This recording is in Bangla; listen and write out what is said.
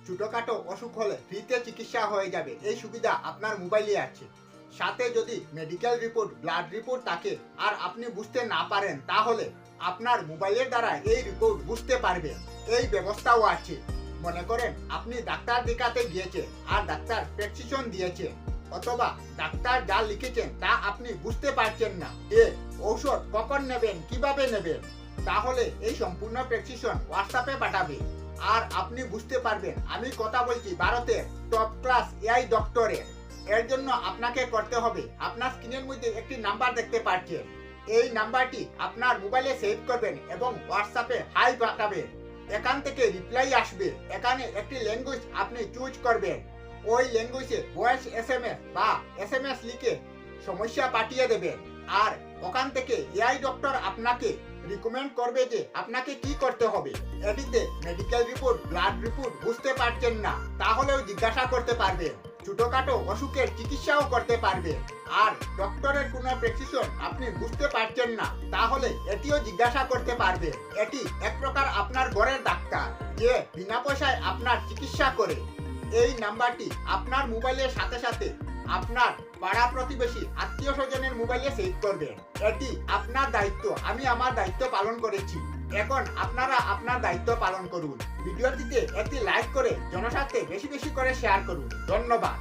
ছোটখাটো অসুখ হলে ফ্রিতে চিকিৎসা হয়ে যাবে, এই সুবিধা আপনার মোবাইলে আছে। সাথে যদি মেডিকেল রিপোর্ট, ব্লাড রিপোর্ট থাকে আর আপনি বুঝতে না পারেন, তাহলে আপনার মোবাইলের দ্বারা এই রিপোর্ট বুঝতে পারবেন, এই ব্যবস্থাও আছে। মনে করেন আপনি ডাক্তার দেখাতে গিয়েছেন আর ডাক্তার প্রেসক্রিপশন দিয়েছে, অথবা ডাক্তার যা লিখেছেন তা আপনি বুঝতে পারছেন না, ঔষধ কখন নেবেন, কিভাবে নেবেন, তাহলে এই সম্পূর্ণ প্রেসক্রিপশন হোয়াটসঅ্যাপে পাঠাবে আর আপনি বুঝতে পারবেন। আমি কথা বলছি ভারতের টপ ক্লাস এআই ডক্টরের। এর জন্য আপনাকে করতে হবে, আপনার স্ক্রিনের মধ্যে একটি নাম্বার দেখতে পাচ্ছেন, এই নাম্বারটি আপনার মোবাইলে সেভ করবেন এবং হোয়াটসঅ্যাপে হাই পাঠাবেন। এখান থেকে রিপ্লাই আসবে, এখানে একটি ল্যাঙ্গুয়েজ আপনি চুজ করবেন, ওই ল্যাঙ্গুয়েজে ভয়েস এসএমএস বা এসএমএস লিখে সমস্যা পাঠিয়ে দেবেন। আর ওখান থেকে এআই ডক্টর আপনাকে রিকমেন্ড করবে যে আপনাকে কি করতে হবে। এটিতে মেডিকেল রিপোর্ট, ব্লাড রিপোর্ট বুঝতে পারছেন না, তাহলেও জিজ্ঞাসা করতে পারবেন, ছোটখাটো অসুখের চিকিৎসাও করতে পারবেন। আর ডক্টরের কোনো প্রেসক্রিপশন আপনি বুঝতে পারছেন না, তাহলে এটিও জিজ্ঞাসা করতে পারবেন। এটি এক প্রকার আপনার ঘরের ডাক্তার, যে বিনা পয়সায় আপনার চিকিৎসা করে। এই নাম্বারটি আপনার মোবাইলের সাথে সাথে আপনার পাড়া প্রতিবেশী, আত্মীয় স্বজনের মোবাইলে সেভ করবেন। এটি আপনার দায়িত্ব, আমি আমার দায়িত্ব পালন করেছি, এখন আপনারা আপনার দায়িত্ব পালন করুন। ভিডিওটিতে একটি লাইক করে জনস্বার্থে বেশি বেশি করে শেয়ার করুন। ধন্যবাদ।